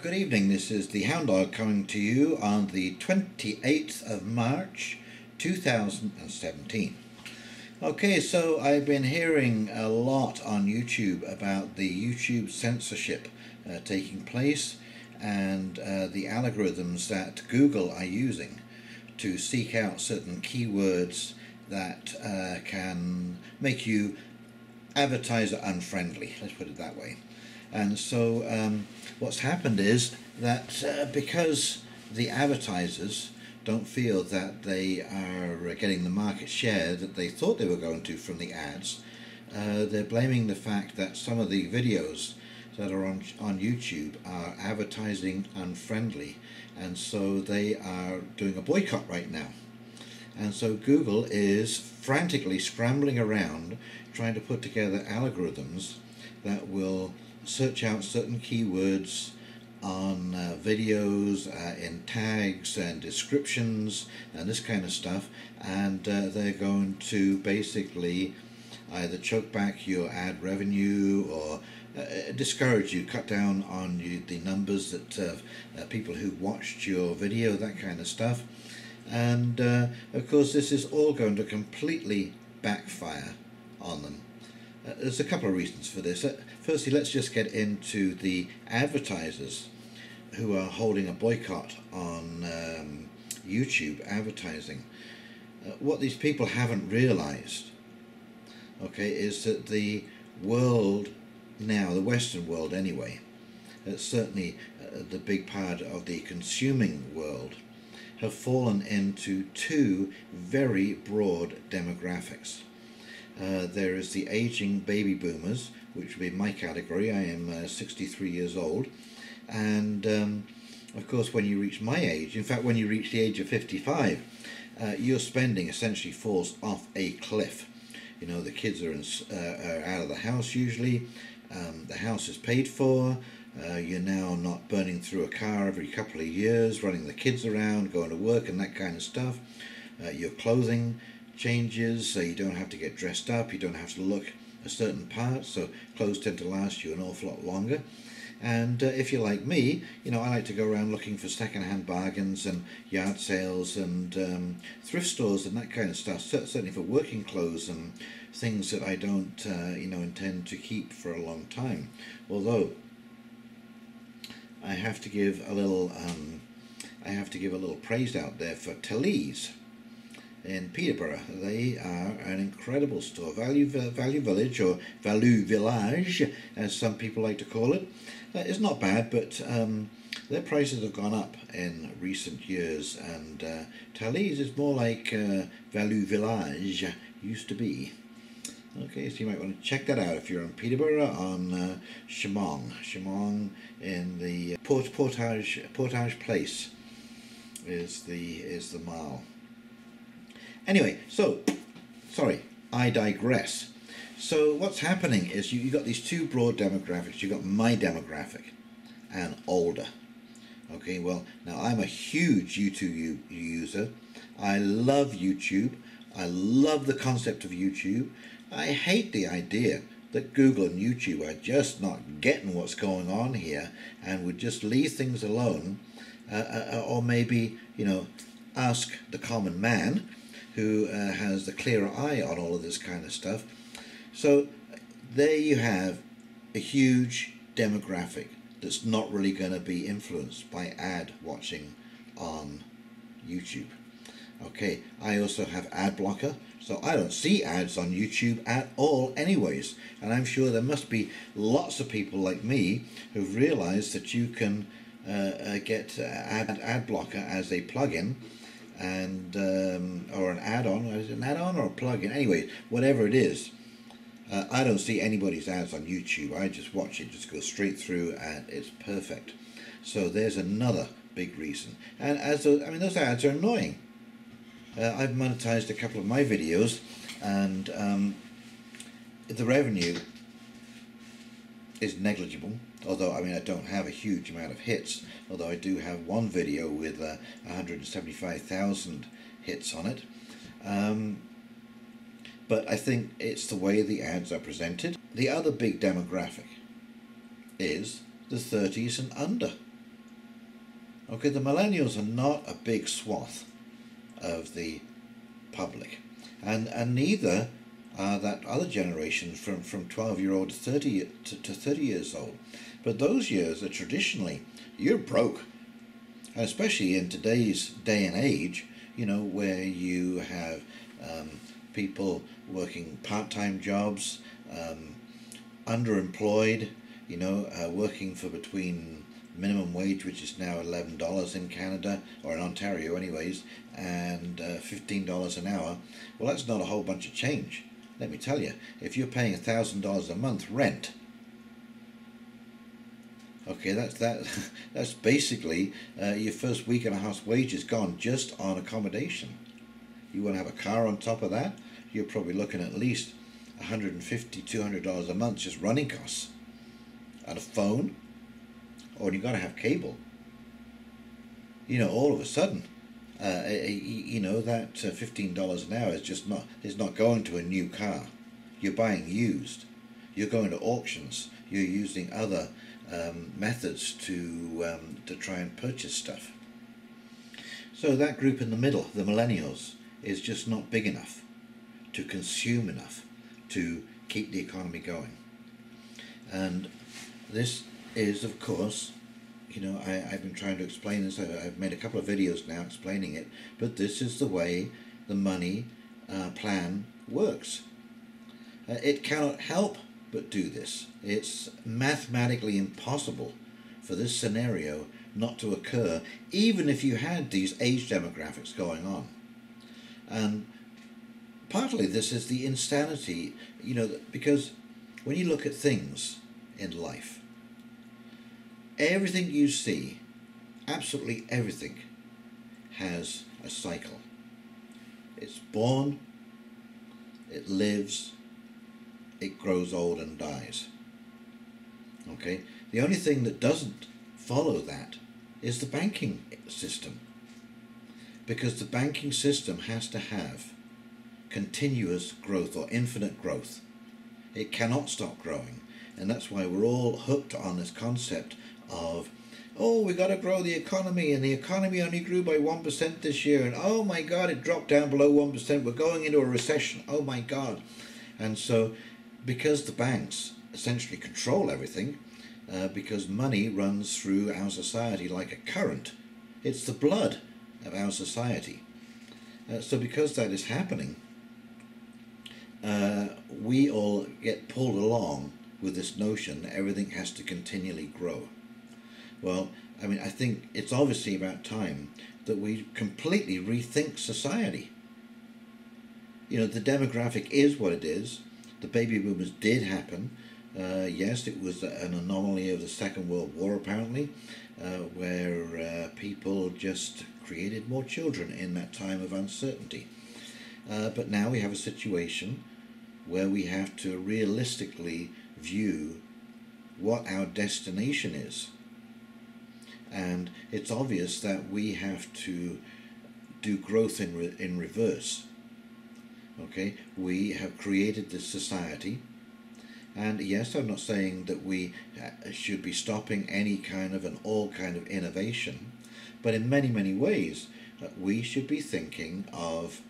Good evening. This is the Hound Dog coming to you on the 28th of March 2017. Okay, so I've been hearing a lot on YouTube about the YouTube censorship taking place and the algorithms that Google are using to seek out certain keywords that can make you advertiser unfriendly, let's put it that way. And so what's happened is that because the advertisers don't feel that they are getting the market share that they thought they were going to from the ads, they're blaming the fact that some of the videos that are on YouTube are advertising unfriendly, and so they are doing a boycott right now. And so Google is frantically scrambling around trying to put together algorithms that will search out certain keywords on videos, in tags and descriptions and this kind of stuff, and they're going to basically either choke back your ad revenue or discourage you, cut down on the numbers that people who watched your video, that kind of stuff. And of course this is all going to completely backfire on them. There's a couple of reasons for this. Firstly, let's just get into the advertisers who are holding a boycott on YouTube advertising. What these people haven't realized, okay, is that the world now, the Western world anyway, certainly the big part of the consuming world, have fallen into two very broad demographics. There is the aging baby boomers, which would be my category. I am 63 years old, and of course when you reach my age, in fact when you reach the age of 55, your spending essentially falls off a cliff. You know, the kids are out of the house usually, the house is paid for, you're now not burning through a car every couple of years, running the kids around, going to work and that kind of stuff. Your clothing changes, so you don't have to get dressed up, you don't have to look a certain part, so clothes tend to last you an awful lot longer. And if you're like me, you know, I like to go around looking for second-hand bargains and yard sales and thrift stores and that kind of stuff, certainly for working clothes and things that I don't you know, intend to keep for a long time. Although I have to give a little praise out there for Talese in Peterborough. They are an incredible store. Value Village, or Value Village as some people like to call it, is not bad, but their prices have gone up in recent years, and Talese is more like Value Village used to be. Okay, so you might want to check that out if you're in Peterborough on Chemong in the Portage Place is the mall. Anyway, so, sorry, I digress. So what's happening is you got these two broad demographics. You've got my demographic and older. Okay, well, now I'm a huge YouTube user. I love YouTube. I love the concept of YouTube. I hate the idea that Google and YouTube are just not getting what's going on here and would just leave things alone, or maybe, you know, ask the common man who has the clearer eye on all of this kind of stuff. So there you have a huge demographic that's not really going to be influenced by ad watching on YouTube. Okay, I also have ad blocker, so I don't see ads on YouTube at all anyways, and I'm sure there must be lots of people like me who've realized that you can get ad blocker as a plugin, and or an add-on. Is it an add-on or a plug-in? Anyway, whatever it is, I don't see anybody's ads on YouTube. I just watch it, just go straight through, and it's perfect. So there's another big reason. And as those, I mean, those ads are annoying. I've monetized a couple of my videos, and the revenue is negligible. Although, I mean, I don't have a huge amount of hits, although I do have one video with 175,000 hits on it. But I think it's the way the ads are presented. The other big demographic is the 30s and under. Okay, the millennials are not a big swath of the public, and neither are that other generation from 12-year-old to 30 years old. But those years are traditionally, you're broke, and especially in today's day and age, you know, where you have people working part-time jobs, underemployed, you know, working for between minimum wage, which is now $11 in Canada, or in Ontario anyways, and $15 an hour. Well, that's not a whole bunch of change. Let me tell you, if you're paying $1,000 a month rent, okay, that's basically your first week and a half's wages gone just on accommodation. You want to have a car on top of that, you're probably looking at least $150, $200 a month just running costs. And a phone, or you got to have cable. You know, all of a sudden, you know, that $15 an hour is not going to a new car. You're buying used. You're going to auctions. You're using other methods to try and purchase stuff. So that group in the middle, the millennials, is just not big enough to consume enough to keep the economy going. And this is, of course, you know, I've been trying to explain this. I've made a couple of videos now explaining it, but this is the way the money plan works. It cannot help but do this. It's mathematically impossible for this scenario not to occur, even if you had these age demographics going on. And partly this is the insanity, you know, because when you look at things in life, everything you see, absolutely everything, has a cycle. It's born, it lives, it grows old and dies. Okay? The only thing that doesn't follow that is the banking system. Because the banking system has to have continuous growth or infinite growth. It cannot stop growing. And that's why we're all hooked on this concept of, oh, we got to grow the economy, and the economy only grew by 1% this year, and oh my God, it dropped down below 1%, we're going into a recession, oh my God. And so, because the banks essentially control everything, because money runs through our society like a current, it's the blood of our society. So because that is happening, we all get pulled along with this notion that everything has to continually grow. Well, I mean, I think it's obviously about time that we completely rethink society. You know, the demographic is what it is. The baby boomers did happen. Yes, it was an anomaly of the Second World War, apparently, where people just created more children in that time of uncertainty. But now we have a situation where we have to realistically view what our destination is. And it's obvious that we have to do growth in reverse. Okay, we have created this society, and yes, I'm not saying that we should be stopping any kind of all kind of innovation, but in many ways we should be thinking of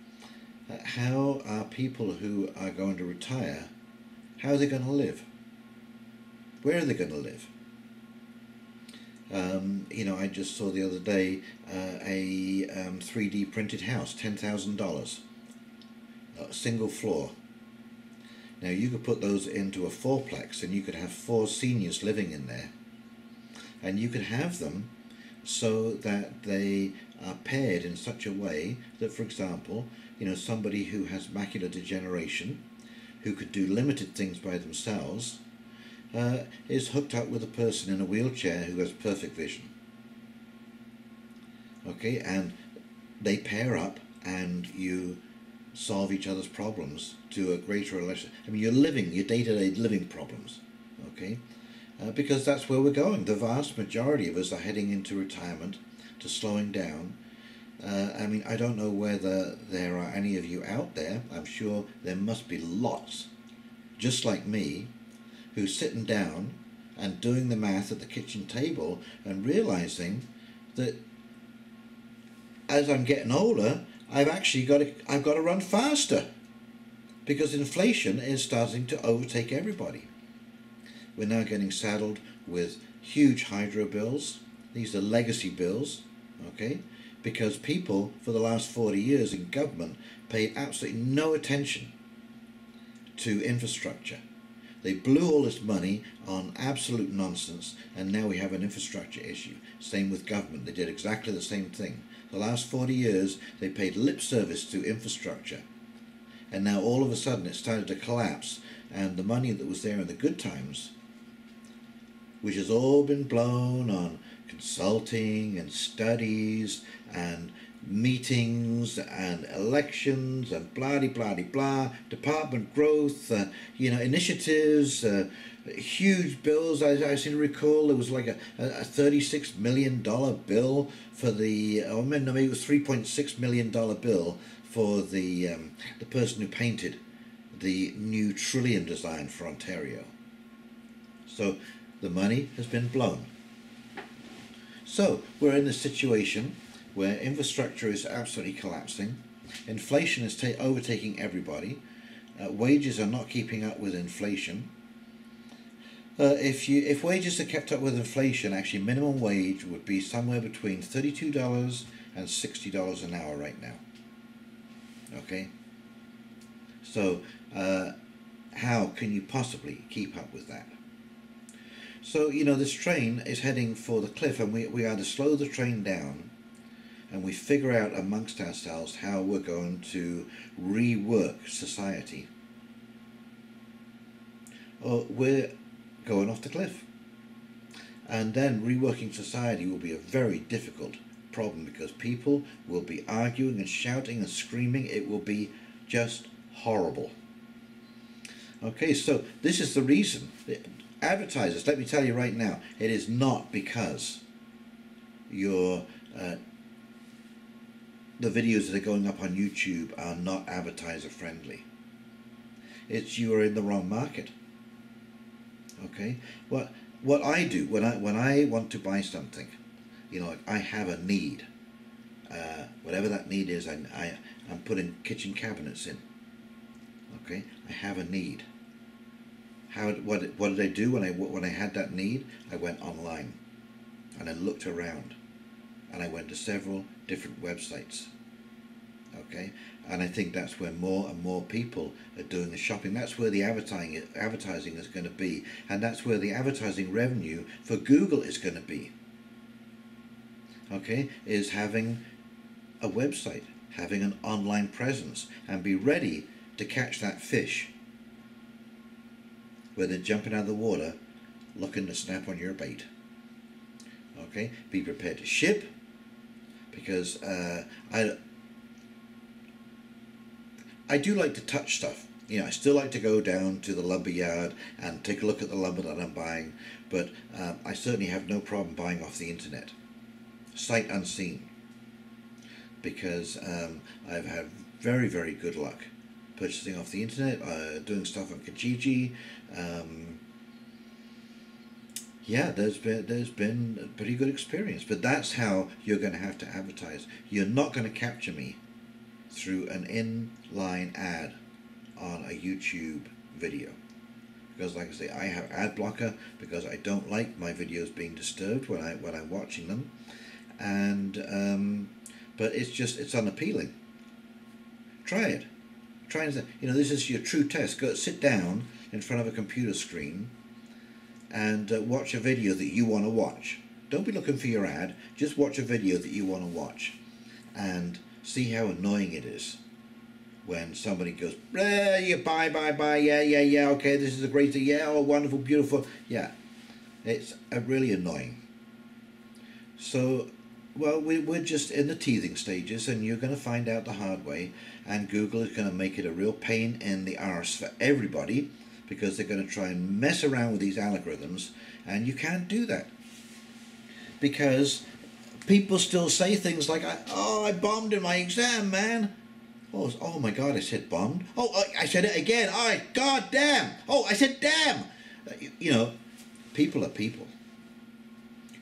how are people who are going to retire, how are they going to live? Where are they going to live? You know, I just saw the other day a 3D printed house, $10,000, a single floor. Now you could put those into a fourplex and you could have 4 seniors living in there, and you could have them so that they are paired in such a way that, for example, you know, somebody who has macular degeneration, who could do limited things by themselves, is hooked up with a person in a wheelchair who has perfect vision. Okay, and they pair up and you solve each other's problems to a greater or lesser. I mean, your day-to-day living problems. Okay, because that's where we're going. The vast majority of us are heading into retirement, to slowing down. I mean, I don't know whether there are any of you out there. I'm sure there must be lots, just like me, who's sitting down and doing the math at the kitchen table and realizing that as I'm getting older, I've got to run faster, because inflation is starting to overtake everybody. We're now getting saddled with huge hydro bills. These are legacy bills, okay? Because people for the last 40 years in government paid absolutely no attention to infrastructure. They blew all this money on absolute nonsense, and now we have an infrastructure issue. Same with government. They did exactly the same thing. The last 40 years they paid lip service to infrastructure, and now all of a sudden it started to collapse, and the money that was there in the good times, which has all been blown on consulting and studies and meetings and elections and blah department growth, initiatives, huge bills. I seem to recall there was like a $36 million bill for the, or maybe it was $3.6 million bill for the person who painted the new trillion design for Ontario. So the money has been blown. So we're in a situation where infrastructure is absolutely collapsing, inflation is overtaking everybody, wages are not keeping up with inflation. If wages are kept up with inflation, actually minimum wage would be somewhere between $32 and $60 an hour right now. Okay? So how can you possibly keep up with that? So, this train is heading for the cliff, and we either slow the train down and we figure out amongst ourselves how we're going to rework society, or we're going off the cliff. And then reworking society will be a very difficult problem, because people will be arguing and shouting and screaming. It will be just horrible. Okay, so this is the reason. Advertisers, let me tell you right now, it is not because you're the videos that are going up on YouTube are not advertiser friendly. It's you are in the wrong market. Okay, what I do when I want to buy something, I have a need. Whatever that need is, I'm putting kitchen cabinets in. Okay, I have a need. What did I do when I had that need? I went online and I looked around, and I went to several different websites. Okay, and I think that's where more and more people are doing the shopping. That's where the advertising is going to be, and that's where the advertising revenue for Google is going to be. Okay, is having a website, having an online presence, and be ready to catch that fish where they're jumping out of the water looking to snap on your bait. Okay, be prepared to ship, because I do like to touch stuff. I still like to go down to the lumber yard and take a look at the lumber that I'm buying, but I certainly have no problem buying off the internet, sight unseen, because I've had very, very good luck purchasing off the internet, doing stuff on Kijiji. Yeah, there's been a pretty good experience, but that's how you're going to have to advertise. You're not going to capture me through an inline ad on a YouTube video, because, like I say, I have ad blocker, because I don't like my videos being disturbed when I'm watching them, and but it's unappealing. Try it. Try and say, this is your true test. Go sit down in front of a computer screen and watch a video that you want to watch. Don't be looking for your ad. Just watch a video that you want to watch, and see how annoying it is when somebody goes, you buy, yeah, okay, this is a great thing, yeah, oh, wonderful, beautiful, yeah. It's really annoying. So, well, we're just in the teething stages, and you're going to find out the hard way, and Google is going to make it a real pain in the arse for everybody, because they're going to try and mess around with these algorithms, and you can't do that, because people still say things like, I bombed in my exam, man. Oh my God, I said bombed. Oh, I said it again. Oh, God damn. Oh, I said damn. People are people.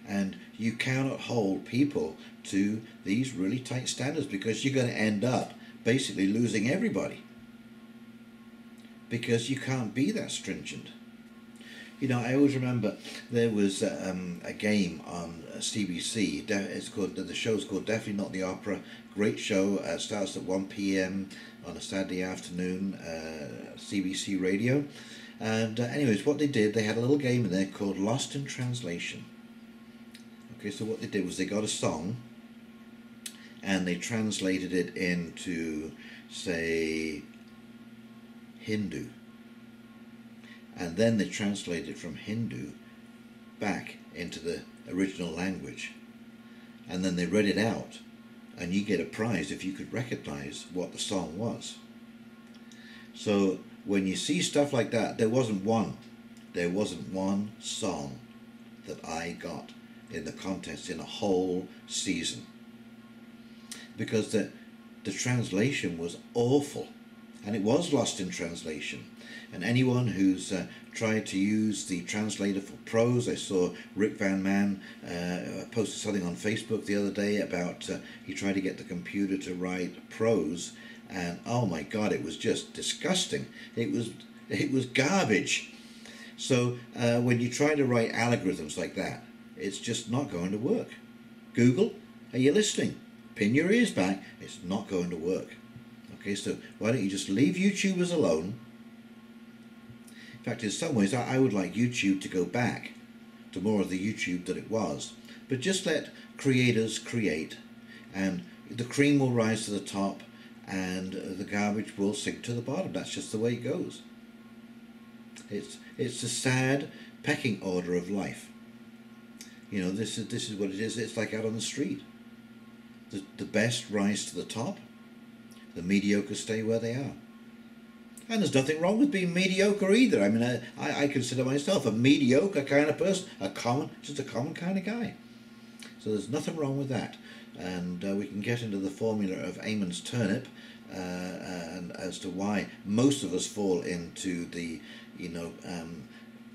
And you cannot hold people to these really tight standards, because you're going to end up basically losing everybody, because you can't be that stringent. You know, I always remember there was a game on CBC. The show's called Definitely Not the Opera. Great show. Starts at 1 p.m. on a Saturday afternoon, CBC radio. And anyways, what they did, they had a little game in there called Lost in Translation. Okay, so what they did was they got a song and they translated it into, say, Hindu. And then they translated it from Hindu back into the original language. And then they read it out, and you get a prize if you could recognize what the song was. So when you see stuff like that, there wasn't one song that I got in the contest in a whole season, because the translation was awful, and it was lost in translation. And anyone who's tried to use the translator for prose, I saw Rick Van Man posted something on Facebook the other day about he tried to get the computer to write prose, and oh my God, it was just disgusting. It was garbage. So when you try to write algorithms like that, it's just not going to work. Google, are you listening? Pin your ears back. It's not going to work. Okay, so why don't you just leave YouTubers alone? In fact, in some ways, I would like YouTube to go back to more of the YouTube that it was. But just let creators create, and the cream will rise to the top, and the garbage will sink to the bottom. That's just the way it goes. It's a sad pecking order of life. You know, this is what it is. It's like out on the street. The best rise to the top. The mediocre stay where they are. And there's nothing wrong with being mediocre either. I mean, I consider myself a mediocre kind of person, just a common kind of guy. So there's nothing wrong with that. And we can get into the formula of Eamon's turnip, and as to why most of us fall into the,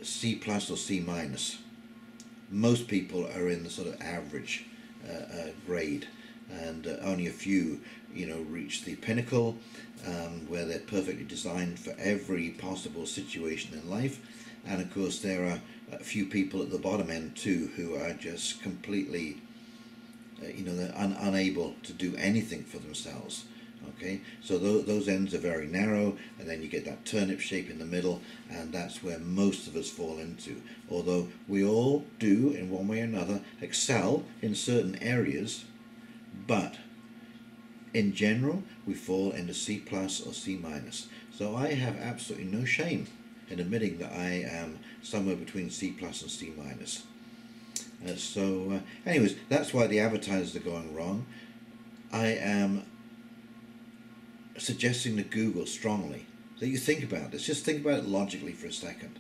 C plus or C minus. Most people are in the sort of average grade, and only a few, reach the pinnacle, where they're perfectly designed for every possible situation in life. And of course there are a few people at the bottom end too who are just completely they're unable to do anything for themselves. Okay, so those ends are very narrow, and then you get that turnip shape in the middle, and that's where most of us fall into. Although we all do, in one way or another, excel in certain areas, but in general, we fall into C plus or C minus. So I have absolutely no shame in admitting that I am somewhere between C plus and C minus. Anyways, that's why the advertisers are going wrong. I am suggesting to Google strongly that you think about this. Just think about it logically for a second.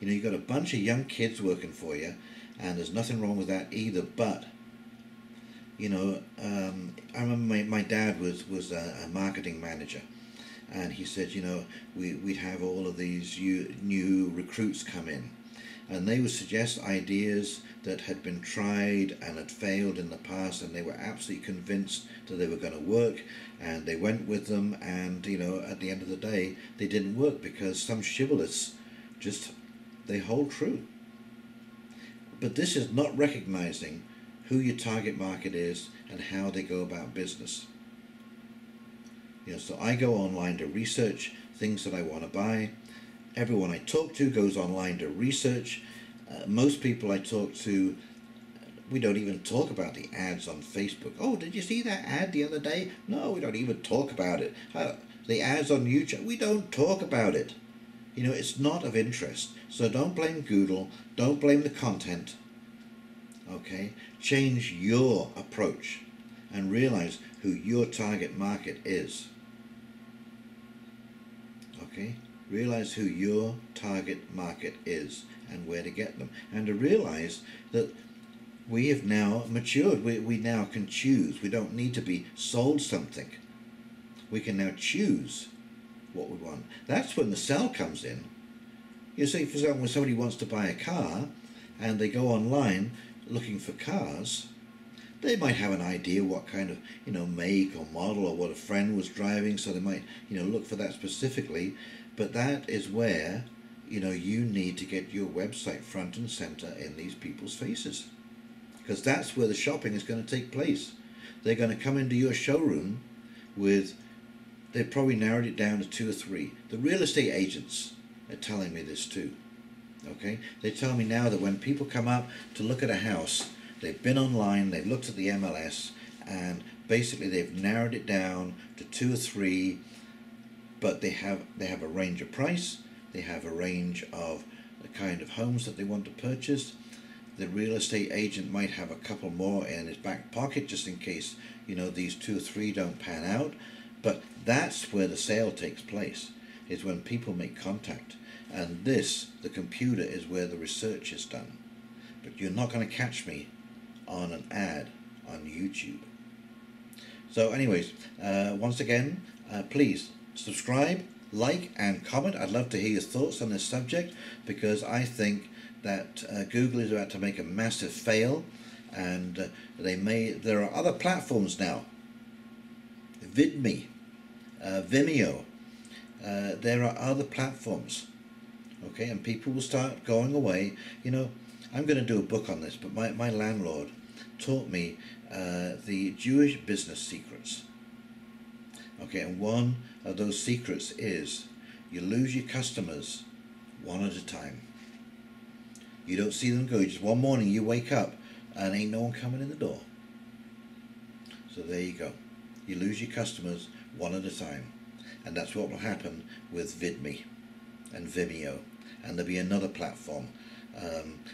You've got a bunch of young kids working for you, and there's nothing wrong with that either, but I remember my dad was a marketing manager, and he said, we'd have all of these new recruits come in, and they would suggest ideas that had been tried and had failed in the past, and they were absolutely convinced that they were going to work, and they went with them, and at the end of the day they didn't work because some shibboleths they hold true. But this is not recognizing who your target market is and how they go about business. So I go online to research things that I want to buy. Everyone I talk to goes online to research. Most people I talk to, we don't even talk about the ads on Facebook. Oh, did you see that ad the other day? No, we don't even talk about it. The ads on YouTube, we don't talk about it. It's not of interest. So don't blame Google, don't blame the content. Okay, change your approach and realize who your target market is. Okay, realize who your target market is and where to get them, and to realize that we have now matured. We now can choose. We don't need to be sold something. We can now choose what we want. That's when the sell comes in. You see, for example, when somebody wants to buy a car and they go online looking for cars, They might have an idea what kind of, make or model or what a friend was driving, so they might, look for that specifically. But that is where, you need to get your website front and center in these people's faces, because that's where the shopping is going to take place. They're going to come into your showroom with, they've probably narrowed it down to 2 or 3. The real estate agents are telling me this too. Okay, they tell me now that when people come up to look at a house, they've been online, they've looked at the MLS, and basically they've narrowed it down to 2 or 3. But they have a range of price, they have a range of the kind of homes that they want to purchase. The real estate agent might have a couple more in his back pocket just in case, these 2 or 3 don't pan out. But that's where the sale takes place, is when people make contact. And this, the computer, is where the research is done. But you're not going to catch me on an ad on YouTube. So anyways, once again, please subscribe, like and comment. I'd love to hear your thoughts on this subject, because I think that Google is about to make a massive fail, and there are other platforms now, Vimeo, there are other platforms, okay, and people will start going away. I'm going to do a book on this, but my landlord taught me the Jewish business secrets. Okay, and one of those secrets is you lose your customers one at a time. You don't see them go. Just one morning you wake up and ain't no one coming in the door. So there you go. You lose your customers one at a time. And that's what will happen with VidMe and Vimeo. And there'll be another platform.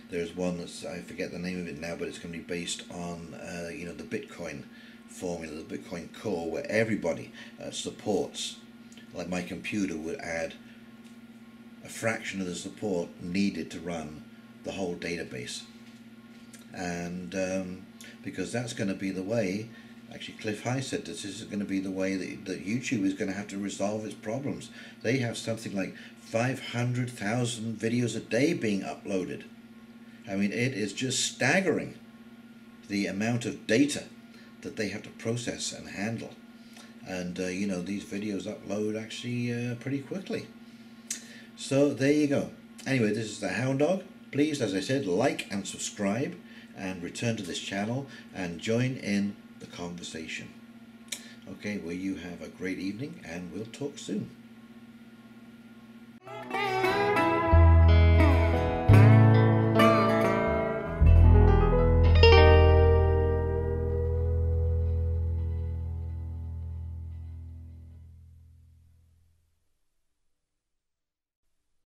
There's one that's, I forget the name of it now, but it's going to be based on the Bitcoin formula, the Bitcoin core, where everybody supports. Like my computer would add a fraction of the support needed to run the whole database. And because that's going to be the way, actually Cliff High said this is going to be the way that YouTube is going to have to resolve its problems. They have something like 500,000 videos a day being uploaded. I mean, it is just staggering, the amount of data that they have to process and handle. And these videos upload actually pretty quickly. So there you go. Anyway, this is the Hound Dog. Please, as I said, like and subscribe and return to this channel and join in the conversation. Okay, well, you have a great evening and we'll talk soon.